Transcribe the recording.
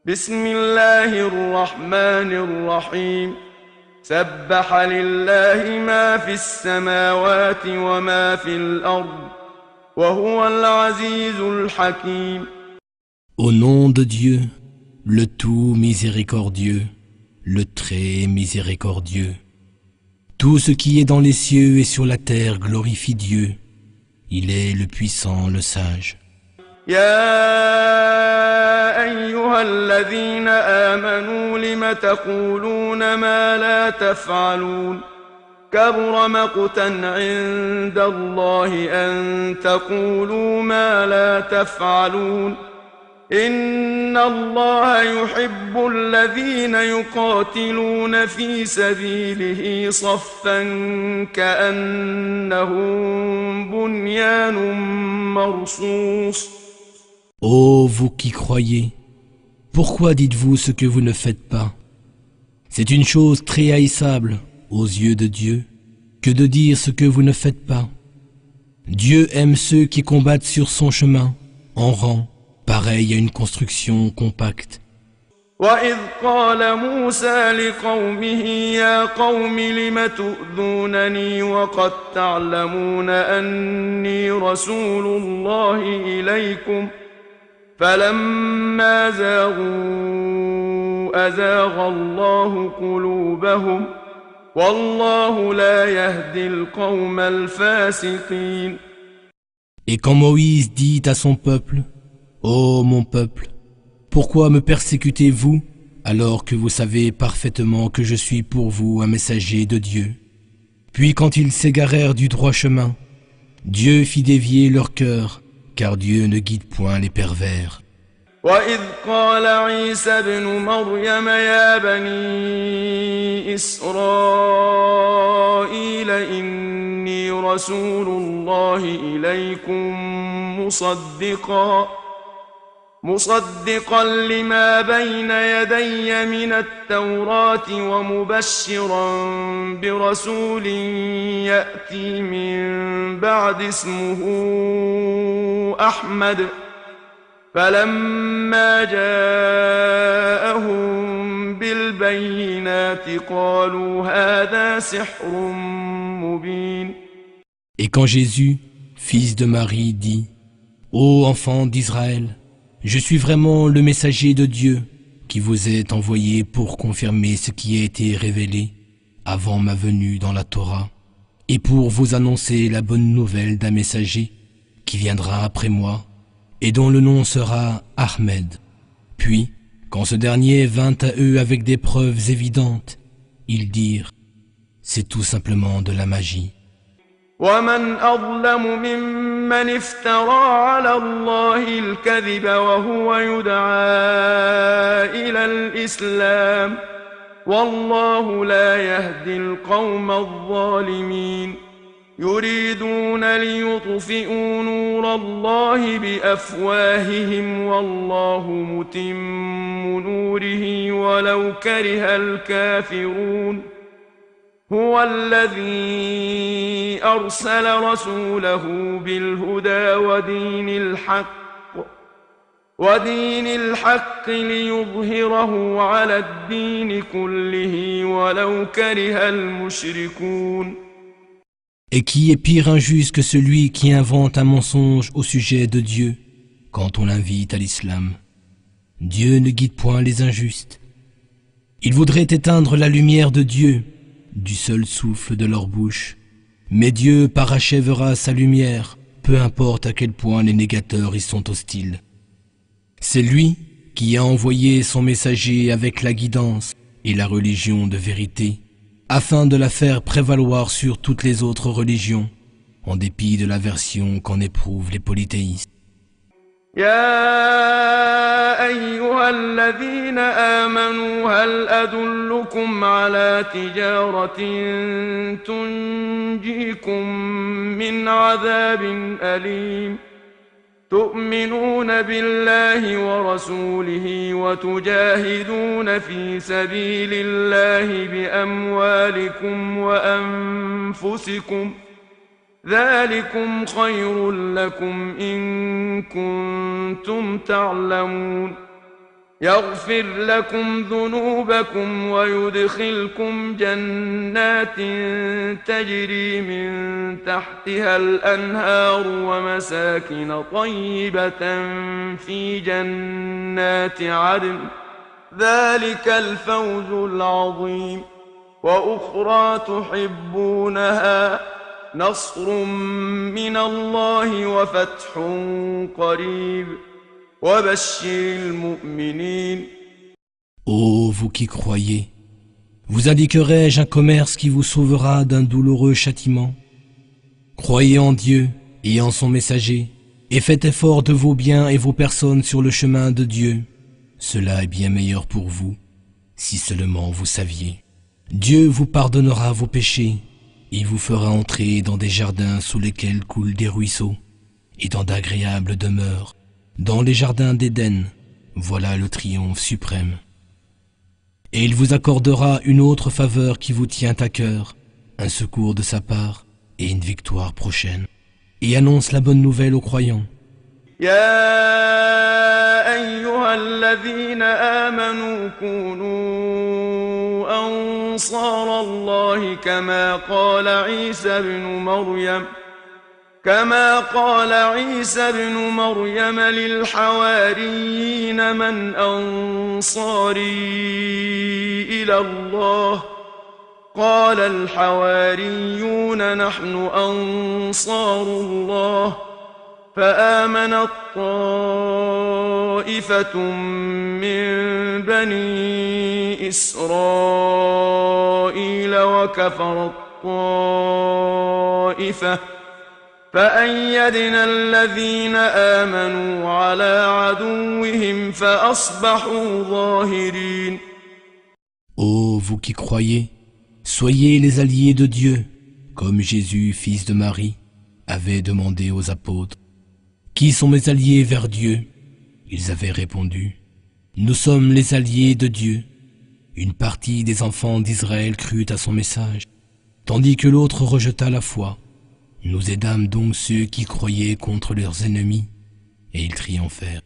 بسم الله الرحمن الرحيم سبح لله ما في السماوات وما في الأرض وهو العزيز الحكيم. Au nom de Dieu, le tout miséricordieux, le très miséricordieux. Tout ce qui est dans les cieux et sur la terre glorifie Dieu. Il est le puissant, le sage. يا أيها الذين آمنوا لم تقولون ما لا تفعلون كبر مقتا عند الله أن تقولوا ما لا تفعلون إن الله يحب الذين يقاتلون في سبيله صفا كأنهم بنيان مرصوص. Ô vous qui croyez, pourquoi dites-vous ce que vous ne faites pas? C'est une chose très haïssable aux yeux de Dieu que de dire ce que vous ne faites pas. Dieu aime ceux qui combattent sur son chemin, en rang, pareil à une construction compacte. وَإِذْ قَالَ مُوسَى لِقَوْمِهِ يَا قَوْمِ لِمَ تُؤْذُونَنِي وَقَدْ تَعْلَمُونَ أَنِّي رَسُولُ اللَّهِ إِلَيْكُمْ فَلَمَّا زَاغُوا أَزَاغَ اللَّهُ قُلُوبَهُمْ وَاللَّهُ لَا يَهْدِي الْقَوْمَ الْفَاسِقِينَ. Et quand Moïse dit à son peuple, « Ô mon peuple, pourquoi me persécutez-vous alors que vous savez parfaitement que je suis pour vous un messager de Dieu ?» Puis quand ils s'égarèrent du droit chemin, Dieu fit dévier leur cœur, car Dieu ne guide point les pervers. وَإِذْ قَالَ عِيسَى ابْنُ مَرْيَمَ يَا بَنِي إِسْرَائِيلَ إِنِّي رَسُولُ اللَّهِ إِلَيْكُمْ مصدقا لما بين يدي من التوراة ومبشرا برسول يأتي من بعد اسمه أحمد فلما جاءهم بالبينات قالوا هذا سحر مبين. Et quand Jésus, fils de Marie, dit « Ô enfants d'Israël, je suis vraiment le messager de Dieu qui vous est envoyé pour confirmer ce qui a été révélé avant ma venue dans la Torah et pour vous annoncer la bonne nouvelle d'un messager qui viendra après moi et dont le nom sera Ahmed. » Puis, quand ce dernier vint à eux avec des preuves évidentes, ils dirent « C'est tout simplement de la magie. » ومن أظلم ممن افترى على الله الكذب وهو يدعى إلى الإسلام والله لا يهدي القوم الظالمين يريدون ليطفئوا نور الله بأفواههم والله متم نوره ولو كره الكافرون هو الذي أرسل رسوله بالهدى ودين الحق ليظهره على الدين كله ولو كره المشركون. Et qui est pire injuste que celui qui invente un mensonge au sujet de Dieu quand on l'invite à l'islam? Dieu ne guide point les injustes. Ils voudraient éteindre la lumière de Dieu du seul souffle de leur bouche. Mais Dieu parachèvera sa lumière, peu importe à quel point les négateurs y sont hostiles. C'est lui qui a envoyé son messager avec la guidance et la religion de vérité, afin de la faire prévaloir sur toutes les autres religions, en dépit de l'aversion qu'en éprouvent les polythéistes. يا أيها الذين آمنوا هل أدلكم على تجارة تنجيكم من عذاب أليم تؤمنون بالله ورسوله وتجاهدون في سبيل الله بأموالكم وأنفسكم ذلكم خير لكم إن كنتم تعلمون. يغفر لكم ذنوبكم ويدخلكم جنات تجري من تحتها الأنهار ومساكن طيبة في جنات عدن ذلك الفوز العظيم وأخرى تحبونها نصر من الله وفتح قريب وبشر المؤمنين. Ô vous qui croyez, vous indiquerai-je un commerce qui vous sauvera d'un douloureux châtiment? Croyez en Dieu et en son messager, et faites effort de vos biens et vos personnes sur le chemin de Dieu. Cela est bien meilleur pour vous, si seulement vous saviez. Dieu vous pardonnera vos péchés, et vous fera entrer dans des jardins sous lesquels coulent des ruisseaux, et dans d'agréables demeures, dans les jardins d'Éden. Voilà le triomphe suprême. Et il vous accordera une autre faveur qui vous tient à cœur, un secours de sa part et une victoire prochaine. Et annonce la bonne nouvelle aux croyants. يا أيها الذين آمنوا كونوا أنصار الله كما قال عيسى بن مريم للحواريين من أنصاري إلى الله قال الحواريون نحن أنصار الله فآمنت طائفة من بني إسرائيل وكفرت طائفة فأيدنا الذين آمنوا على عدوهم فأصبحوا ظاهرين. Ô vous qui croyez, soyez les alliés de Dieu, comme Jésus, fils de Marie, avait demandé aux apôtres. Qui sont mes alliés vers Dieu? Ils avaient répondu, nous sommes les alliés de Dieu. Une partie des enfants d'Israël crut à son message, tandis que l'autre rejeta la foi. Nous aidâmes donc ceux qui croyaient contre leurs ennemis, et ils triomphèrent.